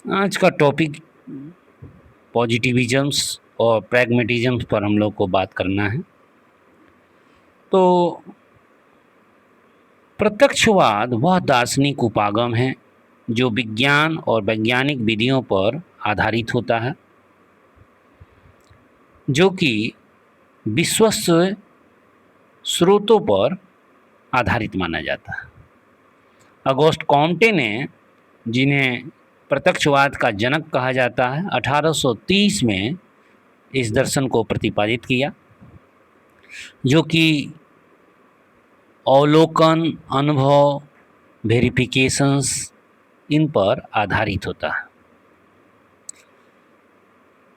आज का टॉपिक पॉजिटिविज़म्स और प्रैग्मेटिज़म्स पर हम लोग को बात करना है। तो प्रत्यक्षवाद वह दार्शनिक उपागम है जो विज्ञान और वैज्ञानिक विधियों पर आधारित होता है, जो कि विश्वस्त स्रोतों पर आधारित माना जाता है। ऑगस्ट कॉम्टे ने, जिन्हें प्रत्यक्षवाद का जनक कहा जाता है, 1830 में इस दर्शन को प्रतिपादित किया, जो कि अवलोकन, अनुभव, वेरिफिकेशंस इन पर आधारित होता है।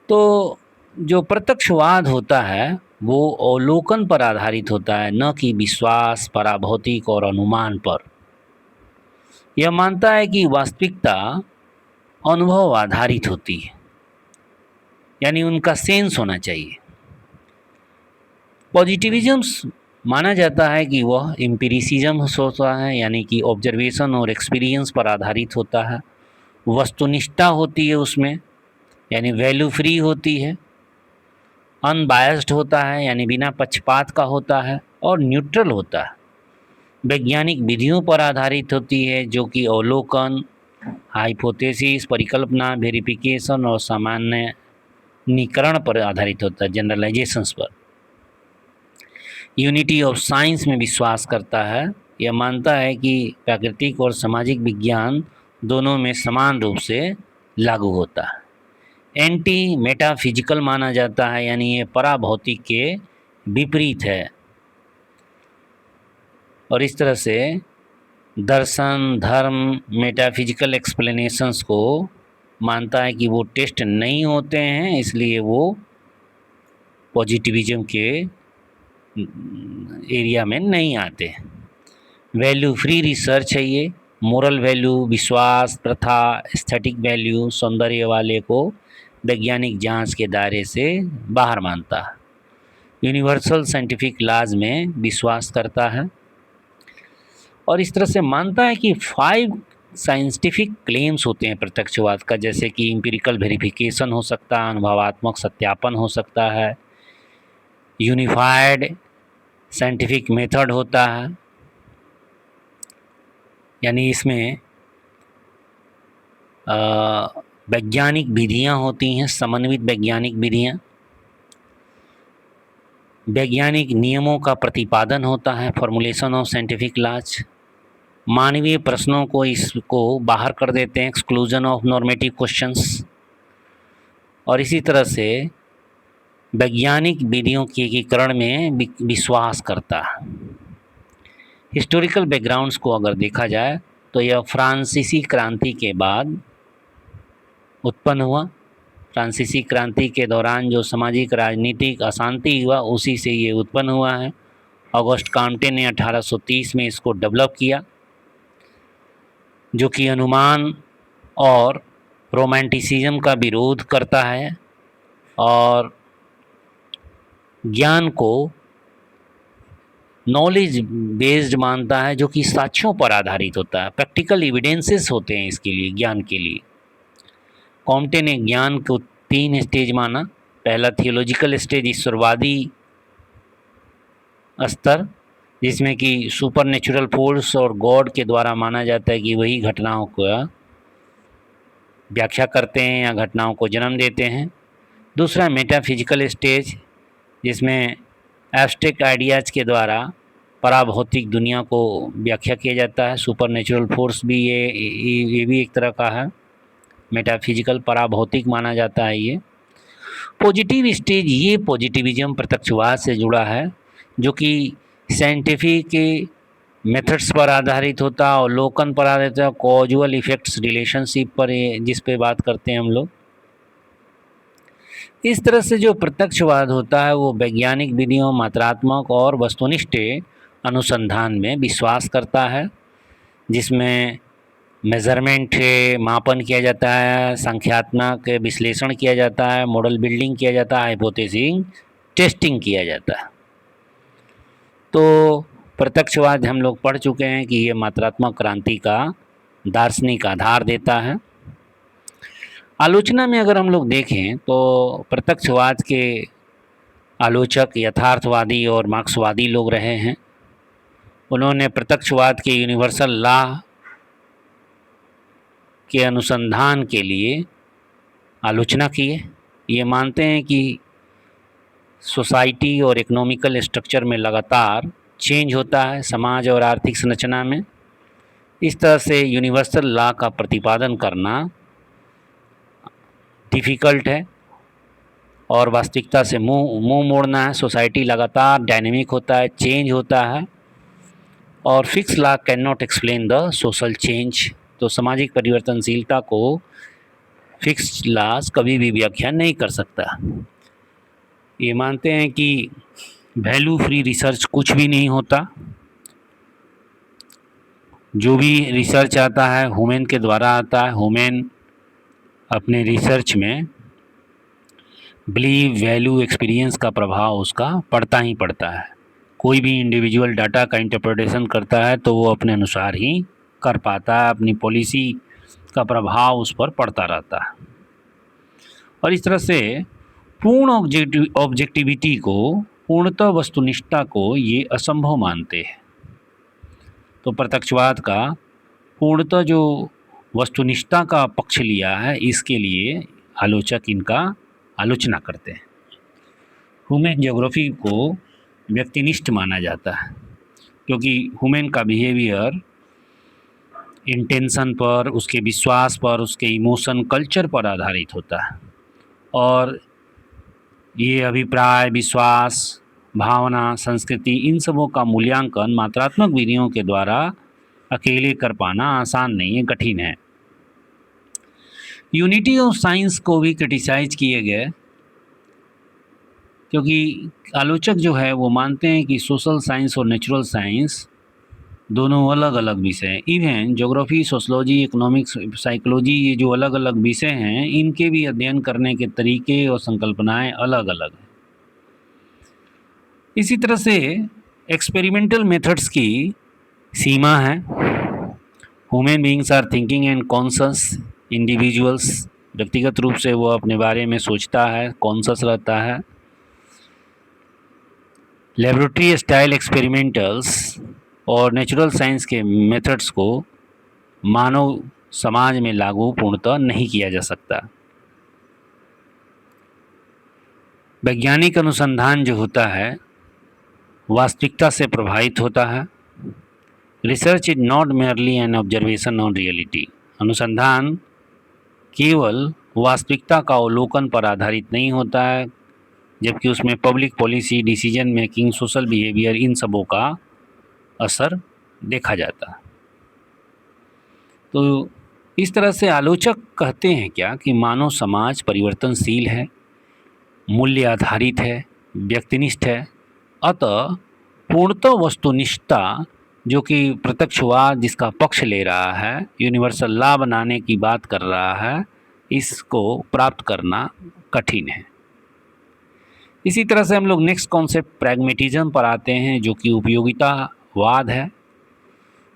तो जो प्रत्यक्षवाद होता है वो अवलोकन पर आधारित होता है, न कि विश्वास, पराभौतिक और अनुमान पर। यह मानता है कि वास्तविकता अनुभव आधारित होती है, यानी उनका सेंस होना चाहिए। पॉजिटिविज़म्स माना जाता है कि वह एम्पिरिसिज्म होता है, यानी कि ऑब्जर्वेशन और एक्सपीरियंस पर आधारित होता है। वस्तुनिष्ठता होती है उसमें, यानी वैल्यू फ्री होती है। अनबायस्ड होता है, यानी बिना पक्षपात का होता है, और न्यूट्रल होता है। वैज्ञानिक विधियों पर आधारित होती है, जो कि अवलोकन, हाइपोथेसिस, परिकल्पना, वेरिफिकेशन और सामान्यीकरण पर आधारित होता है, जनरलाइजेशंस पर। यूनिटी ऑफ साइंस में विश्वास करता है। यह मानता है कि प्राकृतिक और सामाजिक विज्ञान दोनों में समान रूप से लागू होता है। एंटी मेटाफिजिकल माना जाता है, यानी ये पराभौतिक के विपरीत है। और इस तरह से दर्शन, धर्म, मेटाफिजिकल एक्सप्लेनेशंस को मानता है कि वो टेस्ट नहीं होते हैं, इसलिए वो पॉजिटिविज्म के एरिया में नहीं आते। वैल्यू फ्री रिसर्च है ये। मोरल वैल्यू, विश्वास, प्रथा, एस्थेटिक वैल्यू, सौंदर्य वाले को वैज्ञानिक जांच के दायरे से बाहर मानता है। यूनिवर्सल साइंटिफिक लॉज में विश्वास करता है और इस तरह से मानता है कि 5 साइंटिफिक क्लेम्स होते हैं प्रत्यक्षवाद का, जैसे कि एम्पिरिकल वेरिफिकेशन हो सकता है, अनुभवात्मक सत्यापन हो सकता है, यूनिफाइड साइंटिफिक मेथड होता है, यानी इसमें वैज्ञानिक विधियां होती हैं, समन्वित वैज्ञानिक विधियां, वैज्ञानिक नियमों का प्रतिपादन होता है, फॉर्मुलेशन ऑफ साइंटिफिक लॉज। मानवीय प्रश्नों को इसको बाहर कर देते हैं, एक्सक्लूजन ऑफ नॉर्मेटिव क्वेश्चंस। और इसी तरह से वैज्ञानिक विधियों के एकीकरण में विश्वास करता है। हिस्टोरिकल बैकग्राउंड्स को अगर देखा जाए तो यह फ्रांसीसी क्रांति के बाद उत्पन्न हुआ। फ्रांसीसी क्रांति के दौरान जो सामाजिक राजनीतिक अशांति हुआ, उसी से ये उत्पन्न हुआ है। ऑगस्ट कॉम्टे ने 1830 में इसको डेवलप किया, जो कि अनुमान और रोमांटिसिज्म का विरोध करता है और ज्ञान को नॉलेज बेस्ड मानता है, जो कि साक्ष्यों पर आधारित होता है। प्रैक्टिकल एविडेंसेस होते हैं इसके लिए, ज्ञान के लिए। कॉम्टे ने ज्ञान को 3 स्टेज माना। पहला थियोलॉजिकल स्टेज, ईश्वरवादी स्तर, जिसमें कि सुपर नेचुरल फोर्स और गॉड के द्वारा माना जाता है कि वही घटनाओं को व्याख्या करते हैं या घटनाओं को जन्म देते हैं। दूसरा मेटाफिजिकल स्टेज, जिसमें एब्स्ट्रैक्ट आइडियाज़ के द्वारा पराभौतिक दुनिया को व्याख्या किया जाता है। सुपर नेचुरल फोर्स भी ये भी एक तरह का है, मेटाफिजिकल पराभौतिक माना जाता है ये। पॉजिटिव स्टेज, ये पॉजिटिविज्म प्रत्यक्षवाद से जुड़ा है, जो कि साइंटिफिक मेथड्स पर आधारित होता है, अवलोकन पर आधारित होता है, कॉजुअल इफेक्ट्स रिलेशनशिप पर, जिस पे बात करते हैं हम लोग। इस तरह से जो प्रत्यक्षवाद होता है वो वैज्ञानिक विधियों, मात्रात्मक और वस्तुनिष्ठ अनुसंधान में विश्वास करता है, जिसमें मेज़रमेंट मापन किया जाता है, संख्यात्मक विश्लेषण किया जाता है, मॉडल बिल्डिंग किया जाता है, हाइपोथेसिस टेस्टिंग किया जाता है। तो प्रत्यक्षवाद हम लोग पढ़ चुके हैं कि ये मात्रात्मक क्रांति का दार्शनिक आधार देता है। आलोचना में अगर हम लोग देखें तो प्रत्यक्षवाद के आलोचक यथार्थवादी और मार्क्सवादी लोग रहे हैं। उन्होंने प्रत्यक्षवाद के यूनिवर्सल लॉ के अनुसंधान के लिए आलोचना की है। ये मानते हैं कि सोसाइटी और इकोनॉमिकल स्ट्रक्चर में लगातार चेंज होता है, समाज और आर्थिक संरचना में। इस तरह से यूनिवर्सल लॉ का प्रतिपादन करना डिफ़िकल्ट है और वास्तविकता से मुंह मोड़ना है। सोसाइटी लगातार डायनेमिक होता है, चेंज होता है और fix law can not explain the social change. तो सामाजिक परिवर्तनशीलता को फिक्स लॉज कभी भी व्याख्या नहीं कर सकता। ये मानते हैं कि वैल्यू फ्री रिसर्च कुछ भी नहीं होता। जो भी रिसर्च आता है ह्यूमन के द्वारा आता है। ह्यूमन अपने रिसर्च में बिलीव, वैल्यू, एक्सपीरियंस का प्रभाव उसका पड़ता ही पड़ता है। कोई भी इंडिविजुअल डाटा का इंटरप्रिटेशन करता है तो वो अपने अनुसार ही कर पाता है, अपनी पॉलिसी का प्रभाव उस पर पड़ता रहता है। और इस तरह से पूर्ण ऑब्जेक्टिविटी को, पूर्णतः वस्तुनिष्ठता को ये असंभव मानते हैं। तो प्रत्यक्षवाद का पूर्णतः जो वस्तुनिष्ठता का पक्ष लिया है, इसके लिए आलोचक इनका आलोचना करते हैं। ह्यूमन ज्योग्राफी को व्यक्तिनिष्ठ माना जाता है क्योंकि ह्यूमन का बिहेवियर इंटेंशन पर, उसके विश्वास पर, उसके इमोशन, कल्चर पर आधारित होता है। और ये अभिप्राय, विश्वास, भावना, संस्कृति, इन सबों का मूल्यांकन मात्रात्मक विधियों के द्वारा अकेले कर पाना आसान नहीं है, कठिन है। यूनिटी ऑफ साइंस को भी क्रिटिसाइज किए गए क्योंकि आलोचक जो है वो मानते हैं कि सोशल साइंस और नेचुरल साइंस दोनों अलग अलग विषय हैं। Even geography, sociology, economics, psychology, ये जो अलग अलग विषय हैं, इनके भी अध्ययन करने के तरीके और संकल्पनाएं अलग अलग हैं। इसी तरह से एक्सपेरिमेंटल मेथड्स की सीमा है। Human beings are thinking and conscious individuals. व्यक्तिगत रूप से वो अपने बारे में सोचता है, कॉन्शस रहता है। लेबोरेटरी स्टाइल एक्सपेरिमेंटल्स और नेचुरल साइंस के मेथड्स को मानव समाज में लागू पूर्णतः नहीं किया जा सकता। वैज्ञानिक अनुसंधान जो होता है वास्तविकता से प्रभावित होता है। Research is not merely N observation on reality. अनुसंधान केवल वास्तविकता का अवलोकन पर आधारित नहीं होता है, जबकि उसमें public policy, decision making, social behaviour, इन सबों का असर देखा जाता है। तो इस तरह से आलोचक कहते हैं क्या कि मानव समाज परिवर्तनशील है, मूल्य आधारित है, व्यक्तिनिष्ठ है। अतः पूर्णतः वस्तुनिष्ठता, जो कि प्रत्यक्षवाद जिसका पक्ष ले रहा है, यूनिवर्सल लॉ बनाने की बात कर रहा है, इसको प्राप्त करना कठिन है। इसी तरह से हम लोग नेक्स्ट कॉन्सेप्ट प्रैग्मेटिज्म पर आते हैं, जो कि उपयोगितावाद है।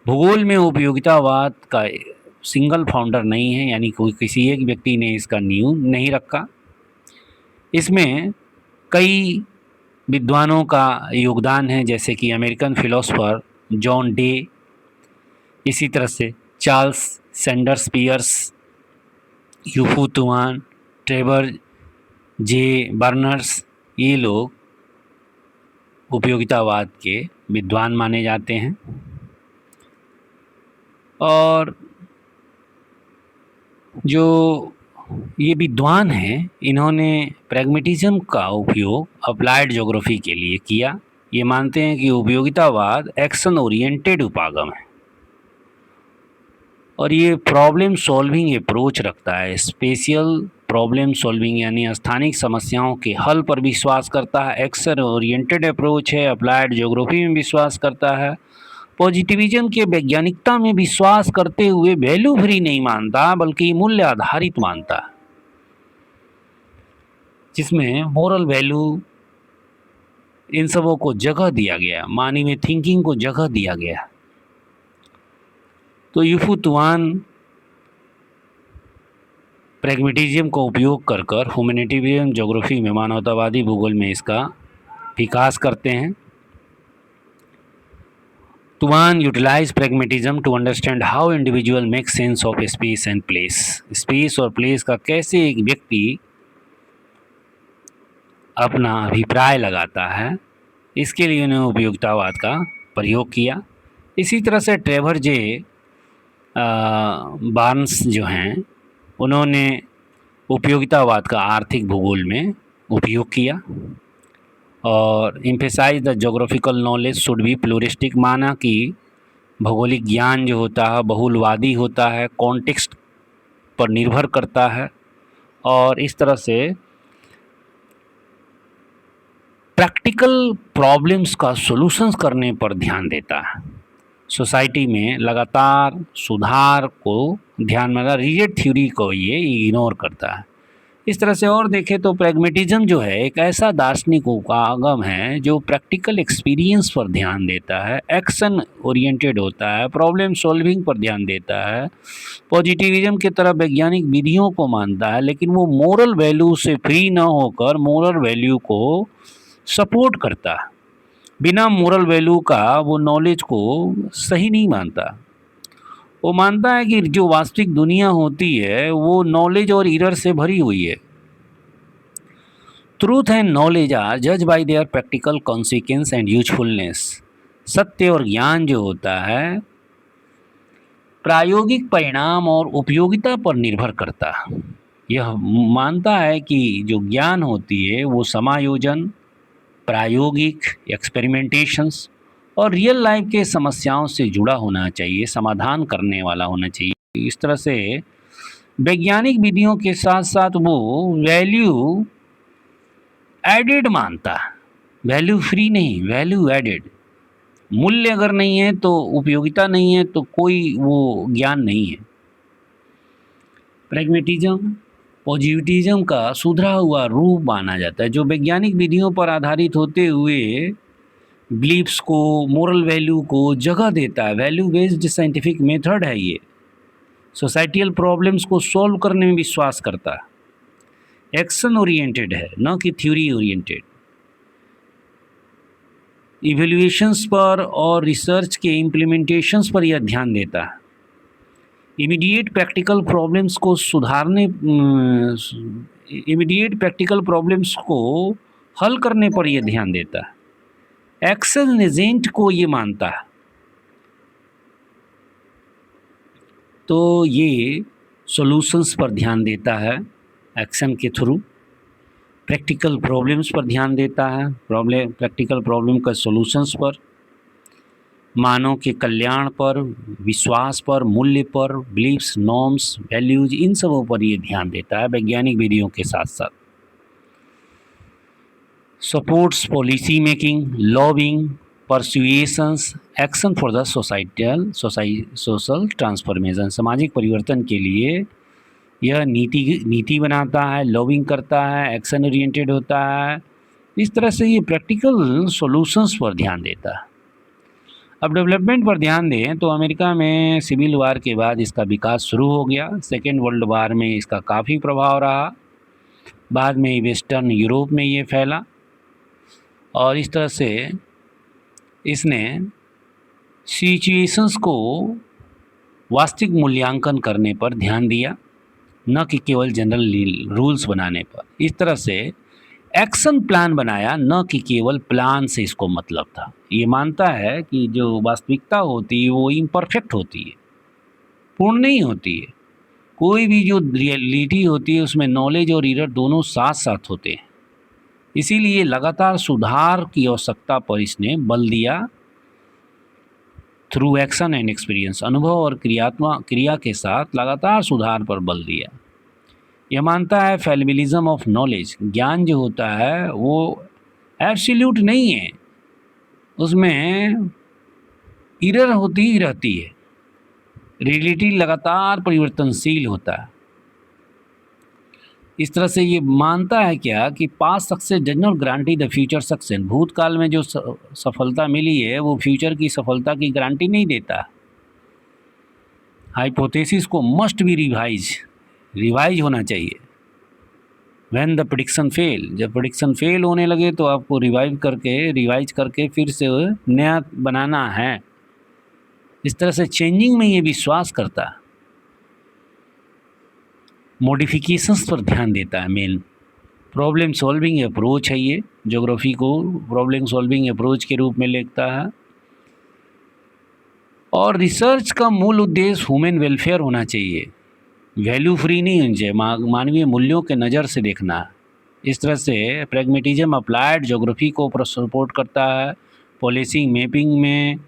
भूगोल में उपयोगितावाद का सिंगल फाउंडर नहीं है, यानी कोई किसी एक व्यक्ति ने इसका नींव नहीं रखा। इसमें कई विद्वानों का योगदान है, जैसे कि अमेरिकन फिलोसोफर जॉन डे, इसी तरह से चार्ल्स सैंडर्स पियर्स, यूफू तुआन, ट्रेवर जे बर्नर्स, ये लोग उपयोगितावाद के विद्वान माने जाते हैं। और जो ये विद्वान हैं, इन्होंने प्रैग्मेटिज्म का उपयोग अप्लाइड ज्योग्राफी के लिए किया। ये मानते हैं कि उपयोगितावाद एक्शन ओरिएंटेड उपागम है और ये प्रॉब्लम सॉल्विंग अप्रोच रखता है। स्पेशियल प्रॉब्लम सॉल्विंग यानी स्थानिक समस्याओं के हल पर विश्वास करता है। एक्शन ओरिएंटेड अप्रोच है, अप्लाइड ज्योग्राफी में विश्वास करता है। पॉजिटिविज्म के वैज्ञानिकता में विश्वास करते हुए वैल्यू फ्री नहीं मानता, बल्कि मूल्य आधारित मानता है, जिसमें मोरल वैल्यू, इन सबों को जगह दिया गया, मानवीय थिंकिंग को जगह दिया गया। तो यूफू तुआन प्रैग्मेटिज्म का उपयोग कर कर ह्यूमैनिटेरियन ज्योग्राफी में मानवतावादी भूगोल में इसका विकास करते हैं। Tuan utilize pragmatism to understand how individual make sense of space and place. Space और प्लेस का कैसे एक व्यक्ति अपना अभिप्राय लगाता है, इसके लिए उन्होंने उपयोगितावाद का प्रयोग किया। इसी तरह से ट्रेवर जे बार्न्स जो हैं उन्होंने उपयोगितावाद का आर्थिक भूगोल में उपयोग किया और emphasise the geographical knowledge should be pluralistic, माना कि भौगोलिक ज्ञान जो होता है बहुलवादी होता है, कॉन्टेक्स्ट पर निर्भर करता है और इस तरह से प्रैक्टिकल प्रॉब्लम्स का सॉल्यूशंस करने पर ध्यान देता है। सोसाइटी में लगातार सुधार को ध्यान में रखता, रिजिड थ्योरी को ये इग्नोर करता है। इस तरह से और देखें तो प्रैग्मेटिज्म जो है एक ऐसा दार्शनिक उपागम है जो प्रैक्टिकल एक्सपीरियंस पर ध्यान देता है, एक्शन ओरिएंटेड होता है, प्रॉब्लम सॉल्विंग पर ध्यान देता है, पॉजिटिविज्म की तरह वैज्ञानिक विधियों को मानता है, लेकिन वो मोरल वैल्यू से फ्री न होकर मोरल वैल्यू को सपोर्ट करता है। बिना मोरल वैल्यू का वो नॉलेज को सही नहीं मानता। वो मानता है कि जो वास्तविक दुनिया होती है वो नॉलेज और एरर से भरी हुई है। ट्रूथ एंड नॉलेज आर जज bye there practical consequence and usefulness. सत्य और ज्ञान जो होता है प्रायोगिक परिणाम और उपयोगिता पर निर्भर करता है। यह मानता है कि जो ज्ञान होती है वो समायोजन, प्रायोगिक एक्सपेरिमेंटेशंस और रियल लाइफ के समस्याओं से जुड़ा होना चाहिए, समाधान करने वाला होना चाहिए। इस तरह से वैज्ञानिक विधियों के साथ साथ वो वैल्यू एडेड मानता है, वैल्यू फ्री नहीं, वैल्यू एडेड। मूल्य अगर नहीं है तो उपयोगिता नहीं है तो कोई वो ज्ञान नहीं है। प्रैग्मेटिज्म पॉजिटिविज्म का सुधरा हुआ रूप माना जाता है जो वैज्ञानिक विधियों पर आधारित होते हुए बिलीफ्स को, मोरल वैल्यू को जगह देता है। वैल्यू बेस्ड साइंटिफिक मेथड है ये। सोसाइटियल प्रॉब्लम्स को सॉल्व करने में विश्वास करता है। एक्शन ओरिएंटेड है, न कि थ्योरी ओरिएंटेड। इवैल्यूएशंस पर और रिसर्च के इम्प्लीमेंटेशंस पर यह ध्यान देता है। इमीडिएट प्रैक्टिकल प्रॉब्लम्स को हल करने पर यह ध्यान देता है। एक्शन एजेंट को ये मानता है, तो ये सॉल्यूशंस पर ध्यान देता है एक्शन के थ्रू। प्रैक्टिकल प्रॉब्लम्स पर ध्यान देता है, प्रैक्टिकल प्रॉब्लम का सॉल्यूशंस पर, मानव के कल्याण पर, विश्वास पर, मूल्य पर, बिलीफ्स, नॉर्म्स, वैल्यूज, इन सबों पर ये ध्यान देता है वैज्ञानिक विधियों के साथ साथ। Supports policy making, lobbying, persuasions, action for the social transformation. सामाजिक परिवर्तन के लिए यह नीति बनाता है, लॉबिंग करता है, एक्शन ओरिएंटेड होता है। इस तरह से ये प्रैक्टिकल सॉल्यूशंस पर ध्यान देता है। अब डेवलपमेंट पर ध्यान दें तो अमेरिका में सिविल वार के बाद इसका विकास शुरू हो गया। सेकेंड वर्ल्ड वार में इसका काफ़ी प्रभाव रहा। बाद में वेस्टर्न यूरोप में ये फैला और इस तरह से इसने सिचुएशंस को वास्तविक मूल्यांकन करने पर ध्यान दिया, न कि केवल जनरल रूल्स बनाने पर। इस तरह से एक्शन प्लान बनाया, न कि केवल प्लान से इसको मतलब था। ये मानता है कि जो वास्तविकता होती है वो इम्परफेक्ट होती है, पूर्ण नहीं होती है। कोई भी जो रियलिटी होती है उसमें नॉलेज और एरर दोनों साथ साथ होते हैं। इसीलिए लगातार सुधार की आवश्यकता पर इसने बल दिया। थ्रू एक्शन एंड एक्सपीरियंस, अनुभव और क्रिया के साथ लगातार सुधार पर बल दिया। यह मानता है फैलिबिलिज्म ऑफ नॉलेज, ज्ञान जो होता है वो एब्सोल्यूट नहीं है, उसमें एरर होती ही रहती है। रियलिटी लगातार परिवर्तनशील होता है। इस तरह से ये मानता है क्या कि past success does not guarantee the future success. भूतकाल में जो सफलता मिली है वो फ्यूचर की सफलता की गारंटी नहीं देता। हाइपोथेसिस को मस्ट बी रिवाइज होना चाहिए। व्हेन द प्रेडिक्शन फेल, जब प्रेडिक्शन फेल होने लगे तो आपको रिवाइज करके फिर से नया बनाना है। इस तरह से चेंजिंग में ये विश्वास करता है, मॉडिफिकेशंस पर ध्यान देता है। मेन प्रॉब्लम सॉल्विंग अप्रोच है ये, ज्योग्राफी को प्रॉब्लम सॉल्विंग अप्रोच के रूप में लेता है। और रिसर्च का मूल उद्देश्य ह्यूमन वेलफेयर होना चाहिए, वैल्यू फ्री नहीं होनी चाहिए, मानवीय मूल्यों के नज़र से देखना। इस तरह से प्रैग्मेटिज्म अप्लाइड ज्योग्राफी को सपोर्ट करता है। पॉलिसी मैपिंग में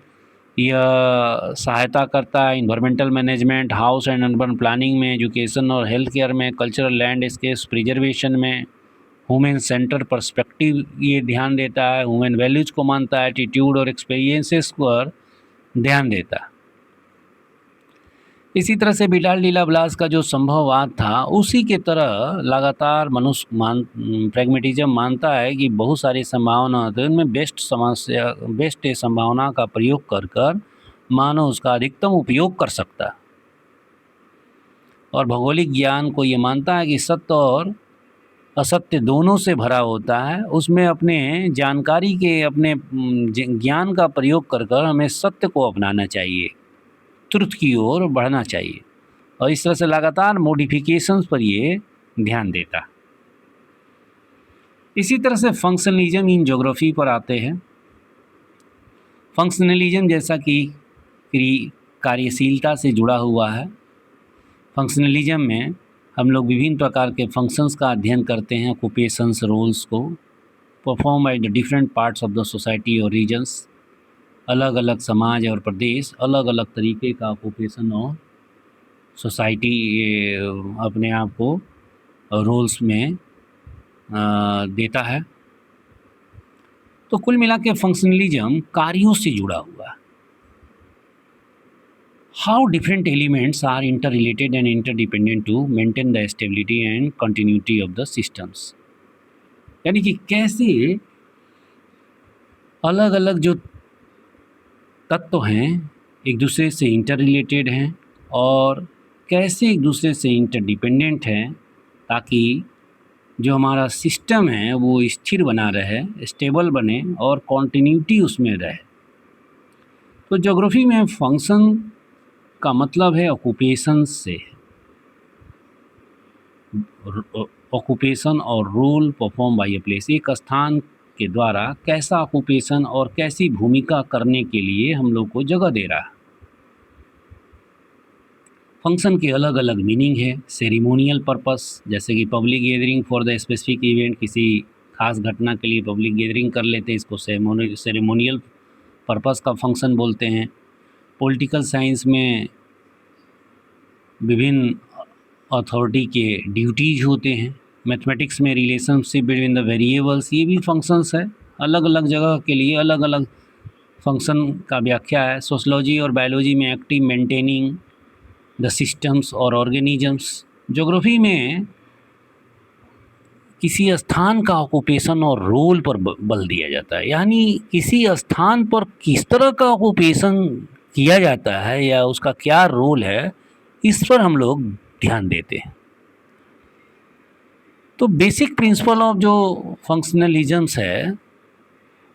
यह सहायता करता है, environmental management, house and urban planning में, एजुकेशन और हेल्थ केयर में, कल्चरल लैंडस्केप प्रिजर्वेशन में, ह्यूमन सेंटर पर्सपेक्टिव ये ध्यान देता है, ह्यूमन वैल्यूज़ को मानता है, एटीट्यूड और एक्सपीरियंसेस पर ध्यान देता है। इसी तरह से विडाल डी लाप्लास का जो संभववाद था उसी के तरह लगातार प्रैग्मेटिज्म मानता है कि बहुत सारी संभावना होती है, उनमें बेस्ट संभावना का प्रयोग कर मानव उसका अधिकतम उपयोग कर सकता है। और भौगोलिक ज्ञान को ये मानता है कि सत्य और असत्य दोनों से भरा होता है, उसमें अपने जानकारी के अपने ज्ञान का प्रयोग कर हमें सत्य को अपनाना चाहिए, ट्रुथ की ओर बढ़ना चाहिए। और इस तरह से लगातार मॉडिफिकेशंस पर ये ध्यान देता। इसी तरह से फंक्शनलिज्म इन ज्योग्राफी पर आते हैं। फंक्शनलिज्म जैसा कि कार्यशीलता से जुड़ा हुआ है। फंक्शनलिज्म में हम लोग विभिन्न प्रकार के फंक्शंस का अध्ययन करते हैं, ऑक्यूपेशंस रोल्स को perform by the different parts of the society और रीजन्स। अलग अलग समाज और प्रदेश अलग अलग तरीके का ऑक्यूपेशन और सोसाइटी अपने आप को रोल्स में देता है। तो कुल मिला के फंक्शनलिज्म कार्यों से जुड़ा हुआ है। How different elements are inter related and interdependent to maintain the stability and continuity of the systems, यानी कि कैसे अलग अलग जो तत्व हैं एक दूसरे से इंटर रिलेटेड हैं और कैसे एक दूसरे से इंटरडिपेंडेंट हैं, ताकि जो हमारा सिस्टम है वो स्थिर बना रहे, स्टेबल बने और कॉन्टिन्यूटी उसमें रहे। तो ज्योग्राफी में फंक्शन का मतलब है ऑक्यूपेशन से, ऑक्यूपेशन और role perform by a place, एक स्थान के द्वारा कैसा ऑक्यूपेशन और कैसी भूमिका करने के लिए हम लोग को जगह दे रहा है। फंक्शन के अलग अलग मीनिंग है। सेरिमोनियल पर्पस, जैसे कि public gathering for the specific event, किसी खास घटना के लिए पब्लिक गैदरिंग कर लेते हैं, इसको सेरेमोनियल पर्पस का फंक्शन बोलते हैं। पॉलिटिकल साइंस में विभिन्न अथॉरिटी के ड्यूटीज होते हैं। मैथमेटिक्स में रिलेशनशिप बिटवीन द वेरिएबल्स, ये भी फंक्शंस है। अलग अलग जगह के लिए अलग अलग फंक्शन का व्याख्या है। सोशलॉजी और बायोलॉजी में एक्टिव मेंटेनिंग द सिस्टम्स और ऑर्गेनिजम्स। ज्योग्राफी में किसी स्थान का ऑक्यूपेशन और रोल पर बल दिया जाता है, यानी किसी स्थान पर किस तरह का ऑक्यूपेशन किया जाता है या उसका क्या रोल है, इस पर हम लोग ध्यान देते हैं। तो बेसिक प्रिंसिपल ऑफ जो फंक्शनलिज्म्स है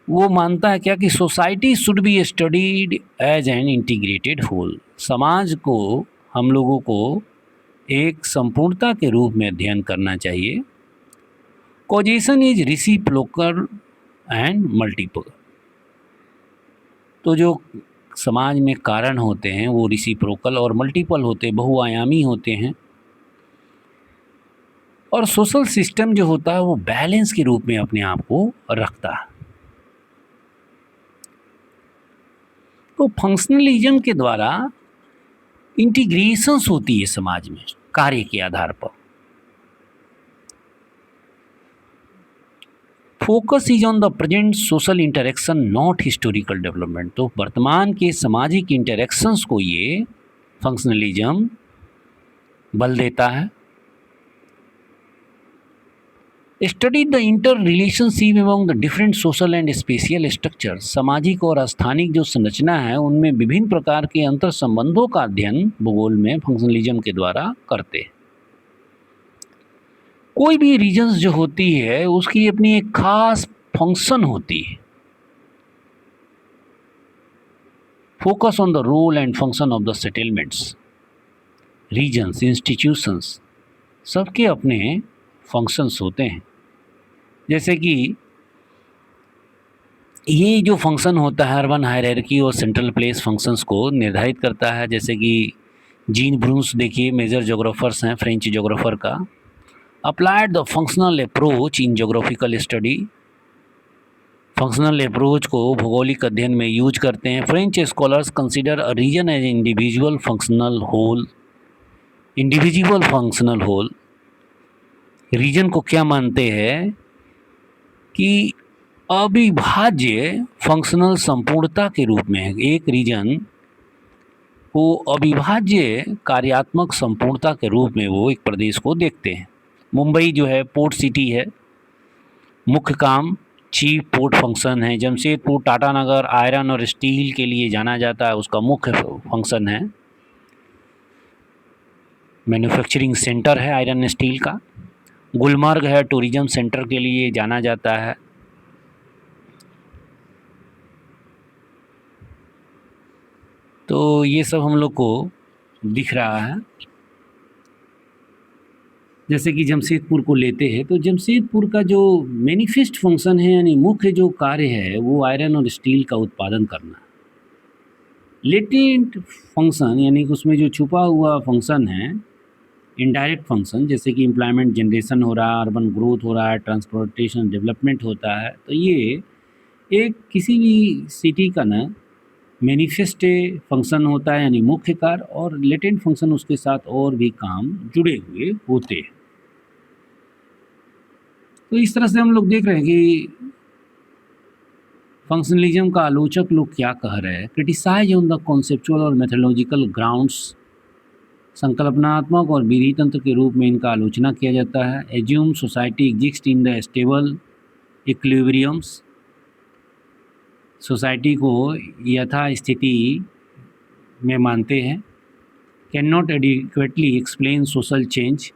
वो मानता है क्या कि society should be studied as an integrated whole. समाज को हम लोगों को एक संपूर्णता के रूप में अध्ययन करना चाहिए। Causation is reciprocal and multiple. तो जो समाज में कारण होते हैं वो रेसिप्रोकल और मल्टीपल होते, बहुआयामी होते हैं। और सोशल सिस्टम जो होता है वो बैलेंस के रूप में अपने आप को रखता है। तो फंक्शनलिज्म के द्वारा इंटीग्रेशंस होती है समाज में कार्य के आधार पर। Focus is on the present social interaction not historical development. तो वर्तमान के सामाजिक इंटरेक्शंस को ये फंक्शनलिज्म बल देता है। Study the inter relationship among the different social and spatial structure. सामाजिक और स्थानिक जो संरचना है उनमें विभिन्न प्रकार के अंतर संबंधों का अध्ययन भूगोल में फंक्शनलिज्म के द्वारा करते हैं। कोई भी रीजन्स जो होती है उसकी अपनी एक खास फंक्शन होती है. Focus on the role and function of the settlements. Regions, institutions, सबके अपने फंक्शंस होते हैं. जैसे कि ये जो फंक्शन होता है अर्बन हायरार्की और सेंट्रल प्लेस फंक्शंस को निर्धारित करता है. जैसे कि जीन ब्रूस देखिए मेजर जोग्राफर्स हैं फ्रेंच जोग्राफर का. Applied the functional approach in geographical study. Functional approach को भौगोलिक अध्ययन में यूज करते हैं. French scholars consider a region as individual functional whole. Individual functional whole region को क्या मानते हैं कि अविभाज्य फंक्शनल संपूर्णता के रूप में है. एक रीजन को अविभाज्य कार्यात्मक संपूर्णता के रूप में वो एक प्रदेश को देखते हैं. मुंबई जो है पोर्ट सिटी है. मुख्य काम चीफ पोर्ट फंक्शन है. जमशेदपुर टाटानगर आयरन और स्टील के लिए जाना जाता है, उसका मुख्य फंक्शन है. मैन्युफैक्चरिंग सेंटर है आयरन स्टील का. गुलमर्ग है टूरिज्म सेंटर के लिए जाना जाता है. तो ये सब हम लोग को दिख रहा है. जैसे कि जमशेदपुर को लेते हैं तो जमशेदपुर का जो मैनिफेस्ट फंक्शन है यानी मुख्य जो कार्य है वो आयरन और स्टील का उत्पादन करना. लेटेंट फंक्शन यानी कि उसमें जो छुपा हुआ फंक्शन है इनडायरेक्ट फंक्शन, जैसे कि एम्प्लॉयमेंट जनरेशन हो रहा है, अर्बन ग्रोथ हो रहा है, ट्रांसपोर्टेशन डेवलपमेंट होता है. तो ये एक किसी भी सिटी का ना मैनिफेस्ट फंक्शन होता है यानी मुख्य कार्य, और लेटेंट फंक्शन उसके साथ और भी काम जुड़े हुए होते हैं. तो इस तरह से हम लोग देख रहे हैं कि फंक्शनलिज्म का आलोचक लोग क्या कह रहे हैं. क्रिटिसाइज ऑन द कॉन्सेप्चुअल और मेथोलॉजिकल ग्राउंड्स. संकल्पनात्मक और विधि तंत्र के रूप में इनका आलोचना किया जाता है. Assume society exist in the stable equilibriums. Society को यथा स्थिति में मानते हैं. Can not adequately explain social change.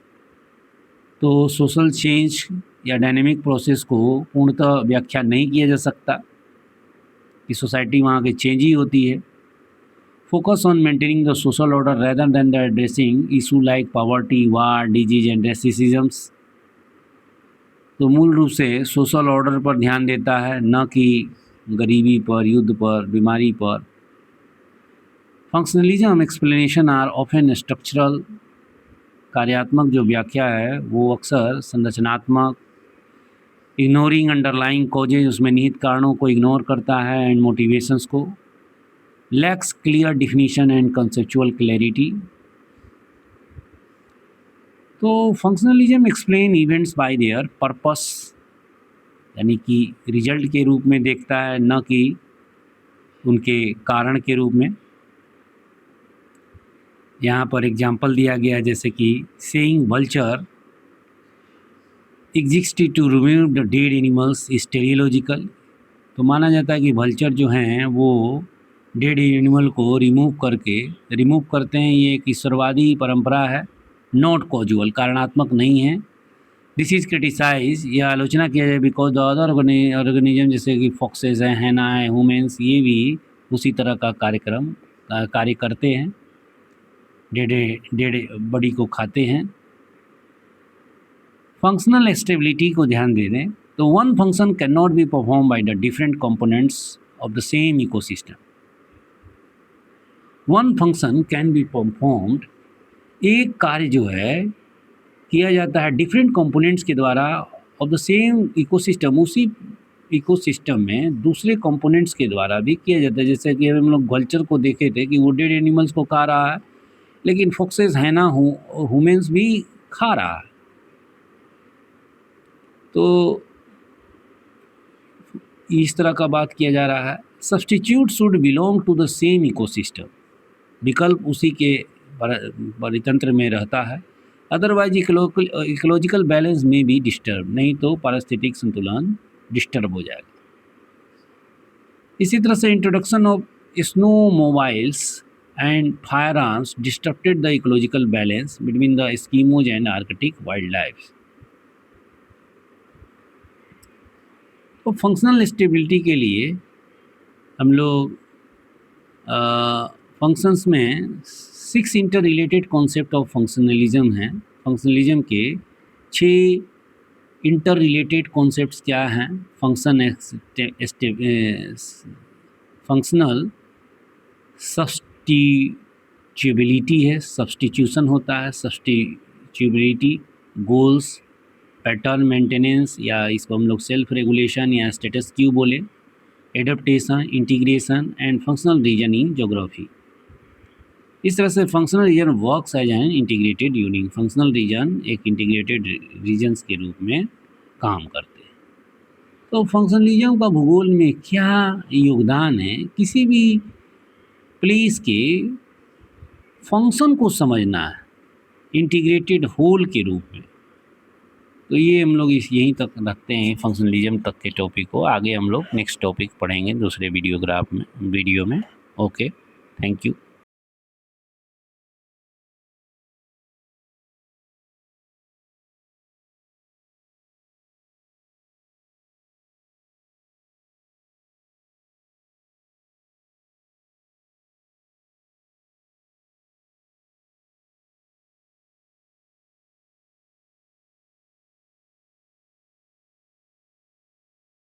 तो सोशल चेंज या डायनेमिक प्रोसेस को पूर्णतः व्याख्या नहीं किया जा सकता कि सोसाइटी वहाँ की चेंज ही होती है. Focus on maintaining the social order rather than the addressing issue like poverty, war, disease and racisms. तो मूल रूप से सोशल ऑर्डर पर ध्यान देता है, न कि गरीबी पर, युद्ध पर, बीमारी पर. Functionalism explanation are often structural. कार्यात्मक जो व्याख्या है वो अक्सर संरचनात्मक. इग्नोरिंग अंडरलाइंग कॉजेज, उसमें निहित कारणों को इग्नोर करता है एंड मोटिवेशंस को. Lacks clear definition and conceptual clarity. तो functionalism explain events by their purpose यानी कि रिजल्ट के रूप में देखता है, न कि उनके कारण के रूप में. यहाँ पर एग्जाम्पल दिया गया जैसे कि saying vulture existed to remove the dead animals is teleological. तो माना जाता है कि वल्चर जो हैं वो डेड एनिमल को रिमूव करते हैं. ये एक ईश्वरवादी परंपरा है, नॉट कॉजुअल, कारणात्मक नहीं है. दिस इज़ क्रिटिसाइज, यह आलोचना किया जाए बिकॉज द अदर ऑर्गेनिज्म जैसे कि फॉक्सेज हैं, हैना है, ह्यूमन्स, ये भी उसी तरह का कार्य करते हैं, डेड बॉडी को खाते हैं. फंक्शनल स्टेबिलिटी को ध्यान दे दें तो one function can not be perform by the different components of the same ecosystem. One function can be performed, एक कार्य जो है किया जाता है डिफरेंट कंपोनेंट्स के द्वारा ऑफ द सेम इकोसिस्टम, उसी इकोसिस्टम में दूसरे कंपोनेंट्स के द्वारा भी किया जाता है. जैसे कि हम लोग वल्चर को देखे थे कि वो डेड एनिमल्स को खा रहा है, लेकिन फॉक्सेस है ना ह्यूमन्स भी खा रहा है. तो इस तरह का बात किया जा रहा है. Substitute should belong to the same ecosystem. विकल्प उसी के परितंत्र में रहता है. अदरवाइज इकोलॉजिकल बैलेंस में भी डिस्टर्ब, नहीं तो पारिस्थितिक संतुलन डिस्टर्ब हो जाएगा. इसी तरह से introduction of snow mobiles and fire arms disturbed the ecological balance between the Eskimos and Arctic wild life. तो फंक्शनल स्टेबिलिटी के लिए हम लोग फंक्शंस में 6 inter related concept of functionalism हैं। फंक्शनलिज्म के 6 इंटर रिलेटेड कॉन्सेप्ट्स क्या हैं? फंक्शनल सब्स्टिट्यूबिलिटी है, सब्स्टिट्यूशन होता है, सब्स्टिट्यूबिलिटी, गोल्स, पैटर्न मेंटेनेंस या इसको हम लोग सेल्फ रेगुलेशन या स्टेटस क्यू बोले, adaptation, integration and functional region in geography. इस तरह से functional region works as an integrated unit. Functional region एक इंटीग्रेटेड रीजन्स के रूप में काम करते हैं। तो फंक्शनलिज्म का भूगोल में क्या योगदान है? किसी भी प्लेस के फंक्शन को समझना है इंटीग्रेटेड होल के रूप में। तो ये हम लोग यहीं तक रखते हैं फंक्शनलिज्म तक के टॉपिक को। आगे हम लोग नेक्स्ट टॉपिक पढ़ेंगे दूसरे वीडियो में। Okay, thank you.